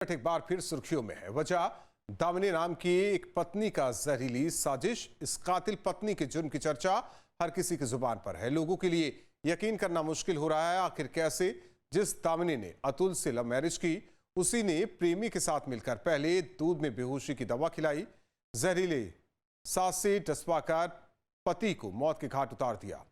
एक बार फिर सुर्खियों में है। वजह दामिनी नाम की एक पत्नी का जहरीली साजिश। इस कातिल पत्नी के जुर्म की चर्चा हर किसी की जुबान पर है। लोगों के लिए यकीन करना मुश्किल हो रहा है आखिर कैसे जिस दामिनी ने अतुल से लव मैरिज की, उसी ने प्रेमी के साथ मिलकर पहले दूध में बेहोशी की दवा खिलाई, जहरीले सांस से टसवाकर पति को मौत के घाट उतार दिया।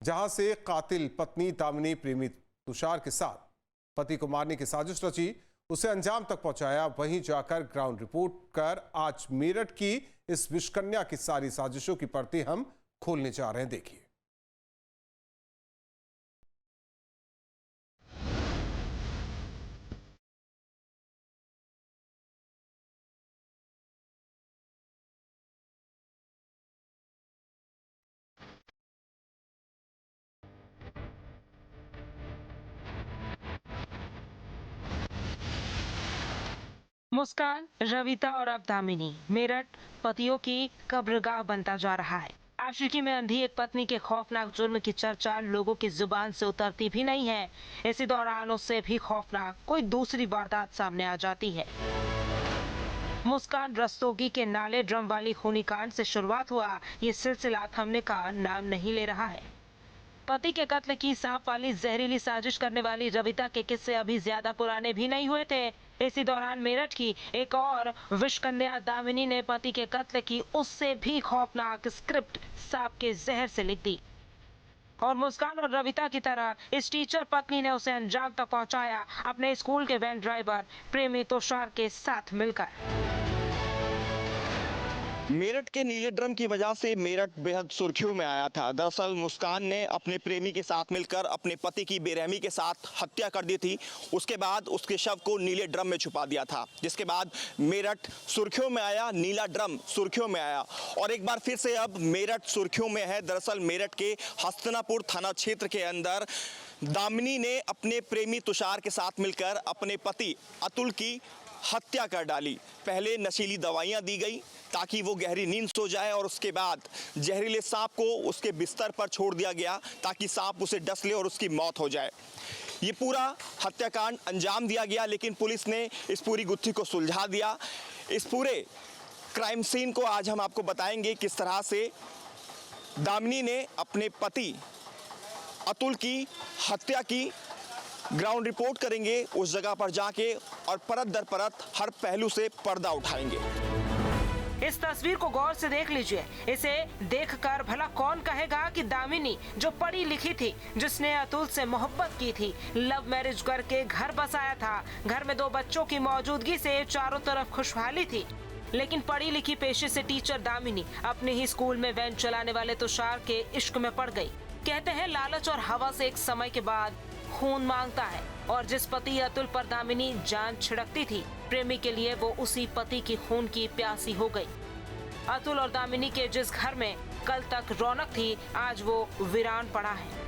जहां से कातिल पत्नी दामिनी प्रेमी तुषार के साथ पति को मारने की साजिश रची, उसे अंजाम तक पहुंचाया, वहीं जाकर ग्राउंड रिपोर्ट कर आज मेरठ की इस विषकन्या की सारी साजिशों की परतें हम खोलने जा रहे हैं। देखिए। मुस्कान, रविता और अब दामिनी, मेरठ पतियों की कब्रगाह बनता जा रहा है। आशिकी में अंधी एक पत्नी के खौफनाक जुर्म की चर्चा लोगों की जुबान से उतरती भी नहीं है। इसी दौरान उससे भी खौफनाक कोई दूसरी वारदात सामने आ जाती है। मुस्कान रस्तोगी के नाले ड्रम वाली खूनी कांड से शुरुआत हुआ ये सिलसिला थमने का नाम नहीं ले रहा है। पति के कत्ल की सांप वाली जहरीली साजिश करने वाली रविता के किस्से अभी ज्यादा पुराने भी नहीं हुए थे। इसी दौरान मेरठ की एक और विषकन्या दामिनी ने पति के कत्ल की उससे भी खौफनाक स्क्रिप्ट सांप के जहर से लिख दी और मुस्कान और रविता की तरह इस टीचर पत्नी ने उसे अंजाम तक पहुंचाया, अपने स्कूल के वैन ड्राइवर प्रेमी तुषार के साथ मिलकर। मेरठ के नीले ड्रम की वजह से मेरठ बेहद सुर्खियों में आया था। दरअसल मुस्कान ने अपने प्रेमी के साथ मिलकर अपने पति की बेरहमी के साथ हत्या कर दी थी। उसके बाद उसके शव को नीले ड्रम में छुपा दिया था, जिसके बाद मेरठ सुर्खियों में आया, नीला ड्रम सुर्खियों में आया और एक बार फिर से अब मेरठ सुर्खियों में है। दरअसल मेरठ के हस्तिनापुर थाना क्षेत्र के अंदर दामिनी ने अपने प्रेमी तुषार के साथ मिलकर अपने पति अतुल की हत्या कर डाली। पहले नशीली दवाइयां दी गई ताकि वो गहरी नींद सो जाए और उसके बाद जहरीले सांप को उसके बिस्तर पर छोड़ दिया गया ताकि सांप उसे डस ले और उसकी मौत हो जाए। ये पूरा हत्याकांड अंजाम दिया गया, लेकिन पुलिस ने इस पूरी गुत्थी को सुलझा दिया। इस पूरे क्राइम सीन को आज हम आपको बताएंगे किस तरह से दामिनी ने अपने पति अतुल की हत्या की। ग्राउंड रिपोर्ट करेंगे उस जगह पर जाके और परत दर परत हर पहलू से पर्दा उठाएंगे। इस तस्वीर को गौर से देख लीजिए। इसे देखकर भला कौन कहेगा कि दामिनी जो पढ़ी लिखी थी, जिसने अतुल से मोहब्बत की थी, लव मैरिज करके घर बसाया था, घर में 2 बच्चों की मौजूदगी से चारों तरफ खुशहाली थी, लेकिन पढ़ी लिखी पेशे से टीचर दामिनी अपने ही स्कूल में वैन चलाने वाले तुषार के इश्क में पड़ गई। कहते हैं लालच और हवा से एक समय के बाद खून मांगता है और जिस पति अतुल पर दामिनी जान छिड़कती थी, प्रेमी के लिए वो उसी पति की खून की प्यासी हो गई। अतुल और दामिनी के जिस घर में कल तक रौनक थी, आज वो वीरान पड़ा है।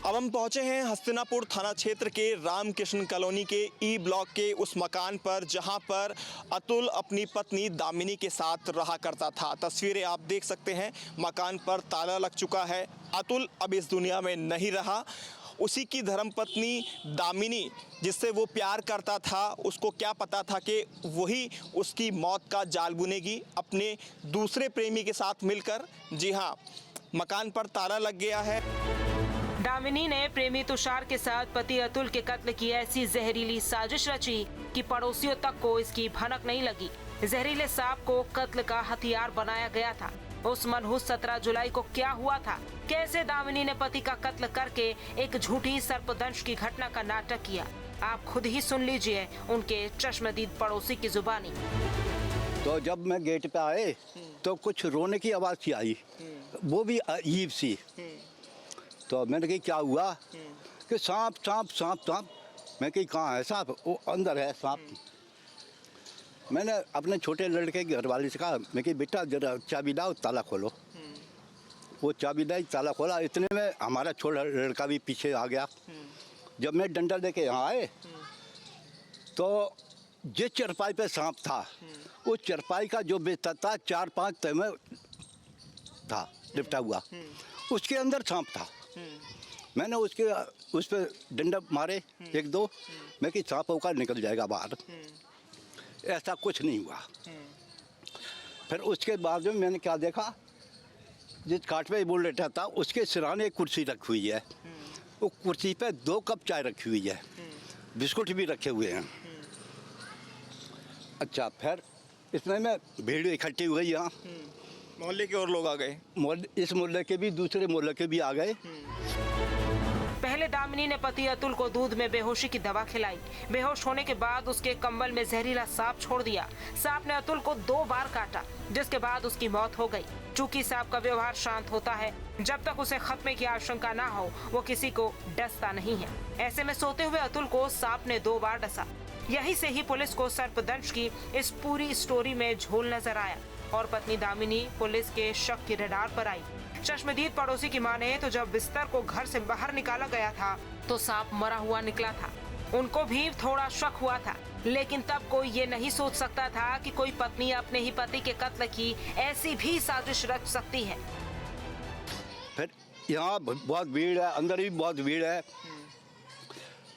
अब हम पहुंचे हैं हस्तिनापुर थाना क्षेत्र के रामकृष्ण कॉलोनी के ई ब्लॉक के उस मकान पर जहां पर अतुल अपनी पत्नी दामिनी के साथ रहा करता था। तस्वीरें आप देख सकते हैं, मकान पर ताला लग चुका है। अतुल अब इस दुनिया में नहीं रहा। उसी की धर्मपत्नी दामिनी, जिससे वो प्यार करता था, उसको क्या पता था कि वही उसकी मौत का जाल बुनेगी अपने दूसरे प्रेमी के साथ मिलकर। जी हाँ, मकान पर ताला लग गया है। दामिनी ने प्रेमी तुषार के साथ पति अतुल के कत्ल की ऐसी जहरीली साजिश रची कि पड़ोसियों तक को इसकी भनक नहीं लगी। जहरीले सांप को कत्ल का हथियार बनाया गया था। उस मनहूस 17 जुलाई को क्या हुआ था, कैसे दामिनी ने पति का कत्ल करके एक झूठी सर्पदंश की घटना का नाटक किया, आप खुद ही सुन लीजिए उनके चश्मदीद पड़ोसी की जुबानी। तो जब मैं गेट पे आए तो कुछ रोने की आवाज़ सी आई, वो भी अजीब सी। तो मैंने कहा क्या हुआ कि सांप सांप सांप सांप। मैं कही कहाँ है सांप? वो अंदर है सांप। मैंने अपने छोटे लड़के के घरवाले से कहा, मैं कि बेटा जरा चाबी लाओ, ताला खोलो। वो चाबी लाई, ताला खोला। इतने में हमारा छोटा लड़का भी पीछे आ गया। जब मैं डंडा लेके यहाँ आए तो जिस चरपाई पे सांप था, वो चरपाई का जो बिस्तर था 4-5 तह में था लिपटा हुआ, उसके अंदर सांप था। मैंने उस पर डंडा मारे 1-2, मैं कि सांप होकर निकल जाएगा बाहर, ऐसा कुछ नहीं हुआ। फिर उसके बाद में मैंने क्या देखा, जिस खाट पे वो लेटा था उसके सिराने एक कुर्सी रखी हुई है, वो कुर्सी पे 2 कप चाय रखी हुई है, बिस्कुट भी रखे हुए हैं। अच्छा, फिर इसमें मैं भीड़ इकट्ठी हुई यहाँ, मोहल्ले के और लोग आ गए? इस मोहल्ले के भी, दूसरे मोहल्ले के भी आ गए। पहले दामिनी ने पति अतुल को दूध में बेहोशी की दवा खिलाई। बेहोश होने के बाद उसके कंबल में जहरीला सांप छोड़ दिया। सांप ने अतुल को 2 बार काटा, जिसके बाद उसकी मौत हो गई। चूंकि सांप का व्यवहार शांत होता है, जब तक उसे खत्मे की आशंका ना हो वो किसी को डसता नहीं है। ऐसे में सोते हुए अतुल को सांप ने 2 बार डसा। यही से ही पुलिस को सर्पदंश की इस पूरी स्टोरी में झोल नजर आया और पत्नी दामिनी पुलिस के शक की रडार पर आई। चश्मदीद पड़ोसी की माने तो जब बिस्तर को घर से बाहर निकाला गया था तो सांप मरा हुआ निकला था। उनको भी थोड़ा शक हुआ था, लेकिन तब कोई ये नहीं सोच सकता था कि कोई पत्नी अपने ही पति के कत्ल की ऐसी भी साजिश रच सकती है। फिर यहाँ बहुत भीड़ है, अंदर भी बहुत भीड़ है।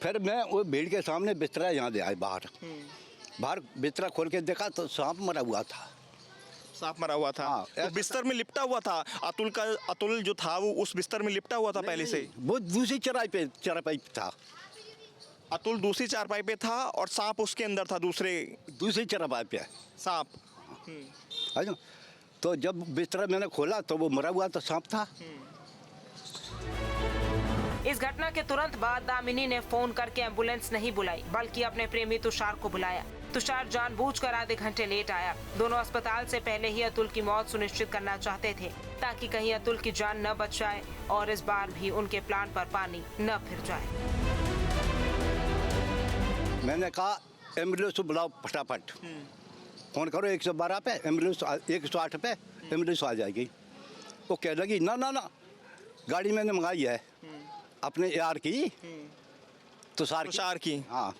फिर मैं वो भीड़ के सामने बिस्तरा यहाँ ले आया, बाहर बिस्तरा खोल के देखा तो सांप मरा हुआ था। सांप मरा हुआ था? हाँ, तो बिस्तर में लिपटा हुआ था अतुल जो था वो उस बिस्तर में लिपटा हुआ था पहले से? वो दूसरी चारपाई पे था। अतुल दूसरी चारपाई पे था और सांप उसके अंदर था, दूसरी चारपाई पे सांप। है ना? तो जब बिस्तरा मैंने खोला तो वो मरा हुआ तो सांप था। इस घटना के तुरंत बाद दामिनी ने फोन करके एम्बुलेंस नहीं बुलाई, बल्कि अपने प्रेमी तुषार को बुलाया। तुषार जानबूझकर आधे घंटे लेट आया। दोनों अस्पताल से पहले ही अतुल की मौत सुनिश्चित करना चाहते थे, ताकि कहीं अतुल की जान न बच जाए और इस बार भी उनके प्लान पर पानी न फिर जाए। मैंने कहा एम्बुलेंस बुलाओ फटाफट, फोन करो 112 पे, एम्बुलेंस 108 पे एम्बुलेंस आ जाएगी। वो कह लगी ना गाड़ी मैंने मंगाई है अपने यार की, तुषार की। हाँ,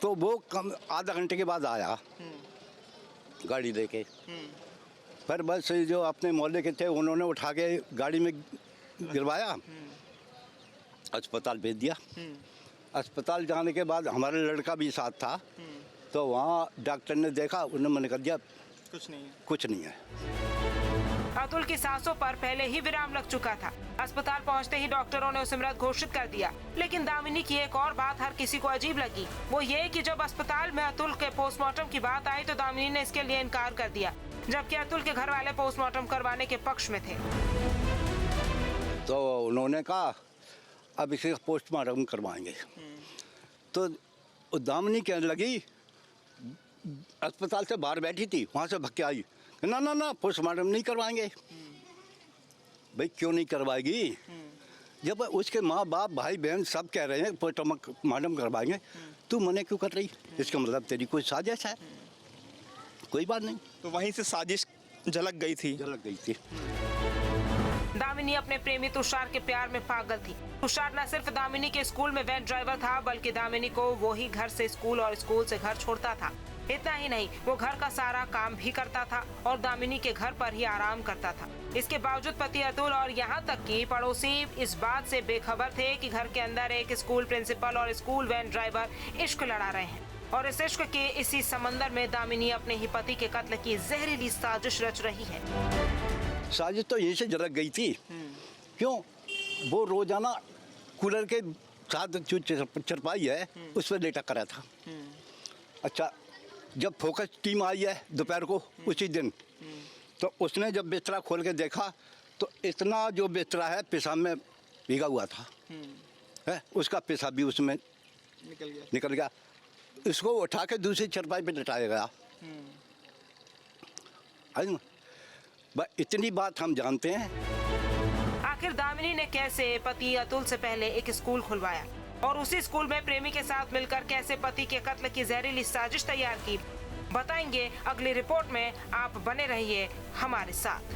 तो वो आधा घंटे के बाद आया गाड़ी लेके। फिर बस जो अपने मोहल्ले के थे उन्होंने उठा के गाड़ी में गिरवाया, अस्पताल भेज दिया। अस्पताल जाने के बाद हमारा लड़का भी साथ था, तो वहाँ डॉक्टर ने देखा, उन्होंने मना कर दिया कुछ नहीं है। अतुल की सांसों पर पहले ही विराम लग चुका था। अस्पताल पहुंचते ही डॉक्टरों ने उसे मृत घोषित कर दिया। लेकिन दामिनी की एक और बात हर किसी को अजीब लगी, वो ये कि जब अस्पताल में अतुल के पोस्टमार्टम की बात आई तो दामिनी ने इसके लिए इनकार कर दिया, जबकि अतुल के घर वाले पोस्टमार्टम करवाने के पक्ष में थे। तो उन्होंने कहा अब इसे पोस्टमार्टम करवाएंगे। तो दामिनी कहने लगी, अस्पताल से बाहर बैठी थी, वहाँ से भग के आई, ना पोस्टमार्टम नहीं करवाएंगे। भाई क्यों नहीं करवाएगी? जब उसके माँ बाप भाई बहन सब कह रहे हैं पोस्टमार्टम करवाएंगे, तू मने क्यों कर रही? इसका मतलब तेरी कोई साजिश है। कोई बात नहीं। तो वहीं से साजिश झलक गई थी। दामिनी अपने प्रेमी तुषार के प्यार में पागल थी। तुषार न सिर्फ दामिनी के स्कूल में वैन ड्राइवर था, बल्कि दामिनी को वो ही घर से स्कूल और स्कूल से घर छोड़ता था। इतना ही नहीं, वो घर का सारा काम भी करता था और दामिनी के घर पर ही आराम करता था। इसके बावजूद पति अतुल और यहाँ तक कि पड़ोसी इस बात से बेखबर थे कि घर के अंदर एक स्कूल प्रिंसिपल और स्कूल वैन ड्राइवर इश्क लड़ा रहे हैं। और इस इश्क के इसी समंदर में दामिनी अपने ही पति के कत्ल की जहरीली साजिश रच रही है। साजिश तो यहीं से झलक गई थी। क्यों? वो रोजाना कूलर के साथ जो चरपाई है उस पर लेटा करा था। अच्छा, जब फोकस टीम आई है दोपहर को उसी दिन, तो उसने जब बिस्तरा खोल के देखा तो इतना जो बिस्तरा है पेशाब में भीगा हुआ था, है उसका पेशाब भी उसमें निकल गया। इसको उठा के दूसरी चरपाई पे लटाया गया। बस इतनी बात हम जानते हैं। आखिर दामिनी ने कैसे पति अतुल से पहले एक स्कूल खुलवाया और उसी स्कूल में प्रेमी के साथ मिलकर कैसे पति के कत्ल की जहरीली साजिश तैयार की, बताएंगे अगली रिपोर्ट में। आप बने रहिए हमारे साथ।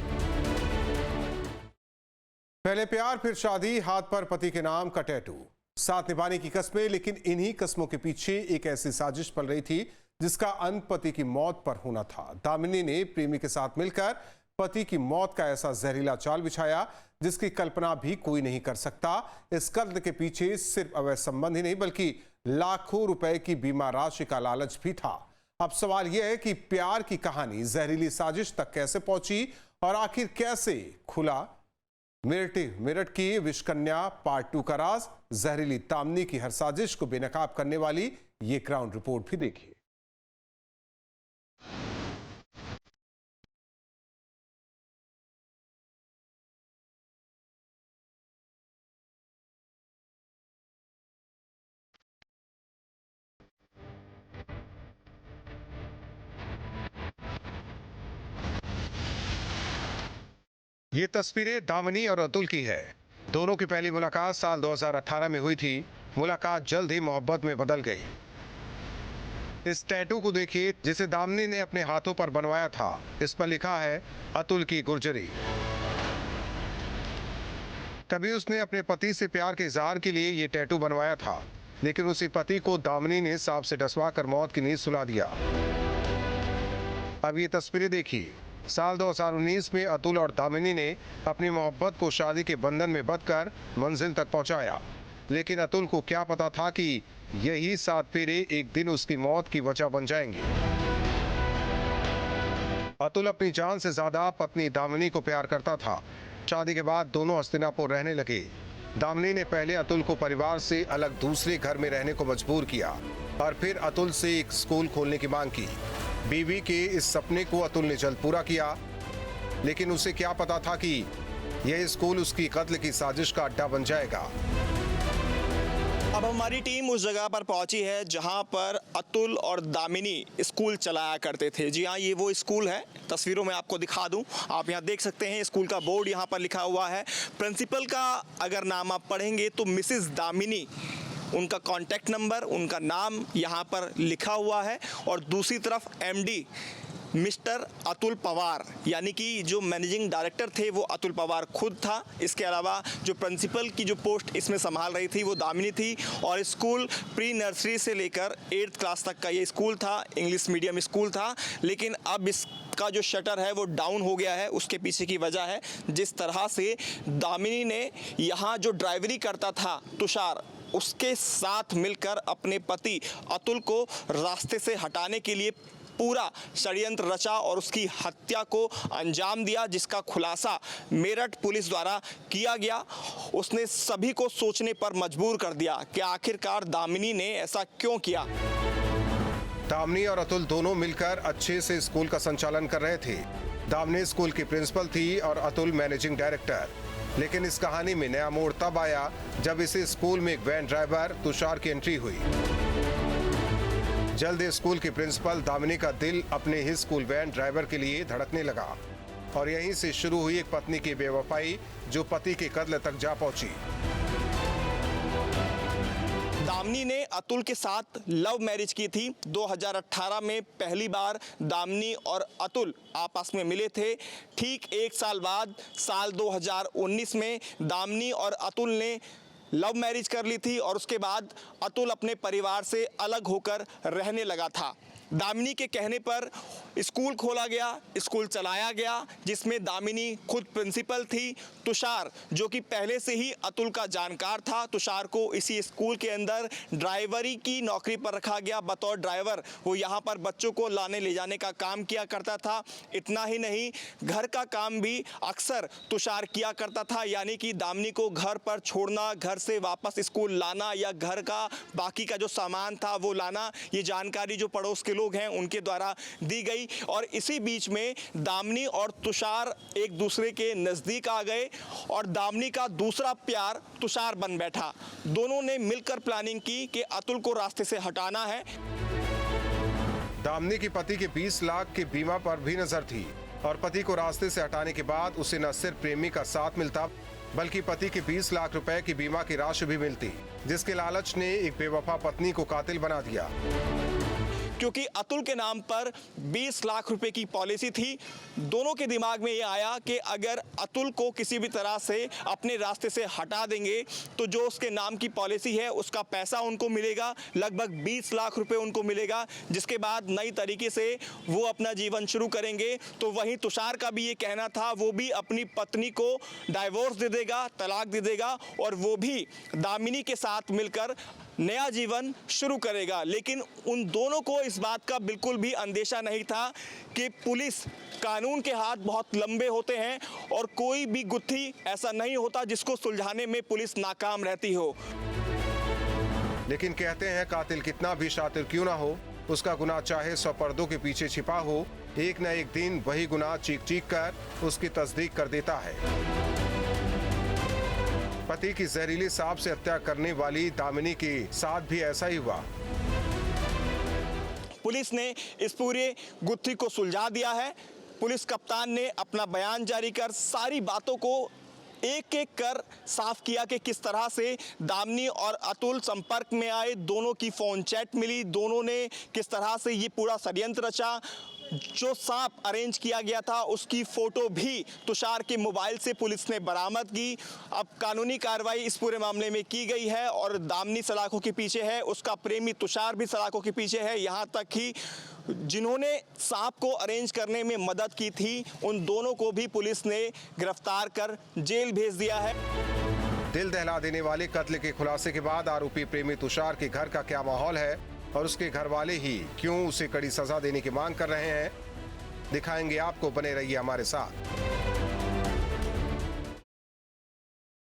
पहले प्यार फिर शादी, हाथ पर पति के नाम का टैटू, साथ निभाने की कस्में। लेकिन इन्हीं कस्मों के पीछे एक ऐसी साजिश पल रही थी जिसका अंत पति की मौत पर होना था। दामिनी ने प्रेमी के साथ मिलकर पति की मौत का ऐसा जहरीला जाल बिछाया जिसकी कल्पना भी कोई नहीं कर सकता। इस कत्ल के पीछे सिर्फ अवैध संबंध ही नहीं बल्कि लाखों रुपए की बीमा राशि का लालच भी था। अब सवाल यह है कि प्यार की कहानी जहरीली साजिश तक कैसे पहुंची और आखिर कैसे खुला मेरठ की विषकन्या पार्ट 2 का राज। जहरीली दामिनी की हर साजिश को बेनकाब करने वाली ये ग्राउंड रिपोर्ट भी देखिए। ये तस्वीरें दामिनी और अतुल की है। दोनों की पहली मुलाकात साल 2018 में हुई थी। मुलाकात जल्द ही मोहब्बत में बदल गई। इस टैटू को देखिए जिसे दामिनी ने अपने हाथों पर बनवाया था। इस पर लिखा है अतुल की गुर्जरी। तभी उसने अपने पति से प्यार के इजहार के लिए ये टैटू बनवाया था, लेकिन उसी पति को दामिनी ने सांप से डसवा कर मौत की नींद सुला दिया। अब ये तस्वीरें देखिए। साल 2019 में अतुल और दामिनी ने अपनी मोहब्बत को शादी के बंधन में बंधकर मंजिल तक पहुंचाया, लेकिन अतुल को क्या पता था कि यही 7 फेरे एक दिन उसकी मौत की वजह बन जाएंगे। अतुल अपनी जान से ज्यादा पत्नी दामिनी को प्यार करता था। शादी के बाद दोनों हस्तिनापुर रहने लगे। दामिनी ने पहले अतुल को परिवार से अलग दूसरे घर में रहने को मजबूर किया और फिर अतुल से एक स्कूल खोलने की मांग की। बीवी के इस सपने को अतुल ने जल्द पूरा किया, लेकिन उसे क्या पता था कि यह स्कूल उसकी कत्ल की साजिश का अड्डा बन जाएगा। अब हमारी टीम उस जगह पर पहुंची है जहां पर अतुल और दामिनी स्कूल चलाया करते थे। जी हाँ, ये वो स्कूल है। तस्वीरों में आपको दिखा दूं, आप यहां देख सकते हैं स्कूल का बोर्ड यहां पर लिखा हुआ है। प्रिंसिपल का अगर नाम आप पढ़ेंगे तो मिसेस दामिनी, उनका कॉन्टैक्ट नंबर, उनका नाम यहाँ पर लिखा हुआ है। और दूसरी तरफ एमडी मिस्टर अतुल पवार, यानी कि जो मैनेजिंग डायरेक्टर थे वो अतुल पवार खुद था। इसके अलावा जो प्रिंसिपल की जो पोस्ट इसमें संभाल रही थी वो दामिनी थी। और स्कूल प्री नर्सरी से लेकर 8th क्लास तक का ये स्कूल था, इंग्लिश मीडियम स्कूल था। लेकिन अब इसका जो शटर है वो डाउन हो गया है। उसके पीछे की वजह है जिस तरह से दामिनी ने यहाँ जो ड्राइवरी करता था तुषार, उसके साथ मिलकर अपने पति अतुल को रास्ते से हटाने के लिए पूरा षड्यंत्र रचा और उसकी हत्या को अंजाम दिया, जिसका खुलासा मेरठ पुलिस द्वारा किया गया। उसने सभी को सोचने पर मजबूर कर दिया कि आखिरकार दामिनी ने ऐसा क्यों किया। दामिनी और अतुल दोनों मिलकर अच्छे से स्कूल का संचालन कर रहे थे। दामिनी स्कूल की प्रिंसिपल थी और अतुल मैनेजिंग डायरेक्टर। लेकिन इस कहानी में नया मोड़ तब आया जब इस स्कूल में एक वैन ड्राइवर तुषार की एंट्री हुई। जल्द स्कूल की प्रिंसिपल दामिनी का दिल अपने ही स्कूल वैन ड्राइवर के लिए धड़कने लगा और यहीं से शुरू हुई एक पत्नी की बेवफाई जो पति के कत्ल तक जा पहुंची। दामिनी ने अतुल के साथ लव मैरिज की थी। 2018 में पहली बार दामिनी और अतुल आपस में मिले थे। ठीक 1 साल बाद साल 2019 में दामिनी और अतुल ने लव मैरिज कर ली थी और उसके बाद अतुल अपने परिवार से अलग होकर रहने लगा था। दामिनी के कहने पर स्कूल खोला गया, स्कूल चलाया गया, जिसमें दामिनी खुद प्रिंसिपल थी। तुषार जो कि पहले से ही अतुल का जानकार था, तुषार को इसी स्कूल के अंदर ड्राइवरी की नौकरी पर रखा गया। बतौर ड्राइवर वो यहाँ पर बच्चों को लाने ले जाने का काम किया करता था। इतना ही नहीं, घर का काम भी अक्सर तुषार किया करता था, यानी कि दामिनी को घर पर छोड़ना, घर से वापस स्कूल लाना या घर का बाकी का जो सामान था वो लाना, ये जानकारी जो पड़ोस के लोग हैं उनके द्वारा दी गई। और इसी बीच में दामिनी और तुषार एक दूसरे के नजदीक आ गए और दामिनी का दूसरा प्यार तुषार बन बैठा। दोनों ने मिलकर प्लानिंग की कि अतुल को रास्ते से हटाना है। दामिनी के पति के 20 लाख के बीमा पर भी नजर थी और पति को रास्ते से हटाने के बाद उसे न सिर्फ प्रेमी का साथ मिलता बल्कि पति के 20 लाख रुपए की बीमा की राशि भी मिलती, जिसके लालच ने एक बेवफा पत्नी को कातिल बना दिया। क्योंकि अतुल के नाम पर 20 लाख रुपए की पॉलिसी थी। दोनों के दिमाग में ये आया कि अगर अतुल को किसी भी तरह से अपने रास्ते से हटा देंगे तो जो उसके नाम की पॉलिसी है उसका पैसा उनको मिलेगा, लगभग 20 लाख रुपए उनको मिलेगा, जिसके बाद नई तरीके से वो अपना जीवन शुरू करेंगे। तो वहीं तुषार का भी ये कहना था, वो भी अपनी पत्नी को डाइवोर्स दे देगा, तलाक दे देगा और वो भी दामिनी के साथ मिलकर नया जीवन शुरू करेगा। लेकिन उन दोनों को इस बात का बिल्कुल भी अंदेशा नहीं था कि पुलिस, कानून के हाथ बहुत लंबे होते हैं और कोई भी गुत्थी ऐसा नहीं होता जिसको सुलझाने में पुलिस नाकाम रहती हो। लेकिन कहते हैं कातिल कितना भी शातिर क्यों ना हो, उसका गुनाह चाहे 100 पर्दों के पीछे छिपा हो, एक न एक दिन वही गुनाह चीख चीख कर उसकी तस्दीक कर देता है। पति की जहरीले सांप से हत्या करने वाली दामिनी के साथ भी ऐसा ही हुआ। पुलिस ने इस पूरे गुत्थी को सुलझा दिया है। पुलिस कप्तान ने अपना बयान जारी कर सारी बातों को एक एक कर साफ किया कि किस तरह से दामिनी और अतुल संपर्क में आए, दोनों की फोन चैट मिली, दोनों ने किस तरह से ये पूरा षड्यंत्र रचा। जो सांप अरेंज किया गया था उसकी फोटो भी तुषार के मोबाइल से पुलिस ने बरामद की। अब कानूनी कार्रवाई इस पूरे मामले में की गई है और दामिनी सलाखों के पीछे है, उसका प्रेमी तुषार भी सलाखों के पीछे है। यहाँ तक कि जिन्होंने सांप को अरेंज करने में मदद की थी उन दोनों को भी पुलिस ने गिरफ्तार कर जेल भेज दिया है। दिल दहला देने वाले कत्ल के खुलासे के बाद आरोपी प्रेमी तुषार के घर का क्या माहौल है और उसके घर वाले ही क्यों उसे कड़ी सजा देने की मांग कर रहे हैं, दिखाएंगे आपको। बने रहिए हमारे साथ।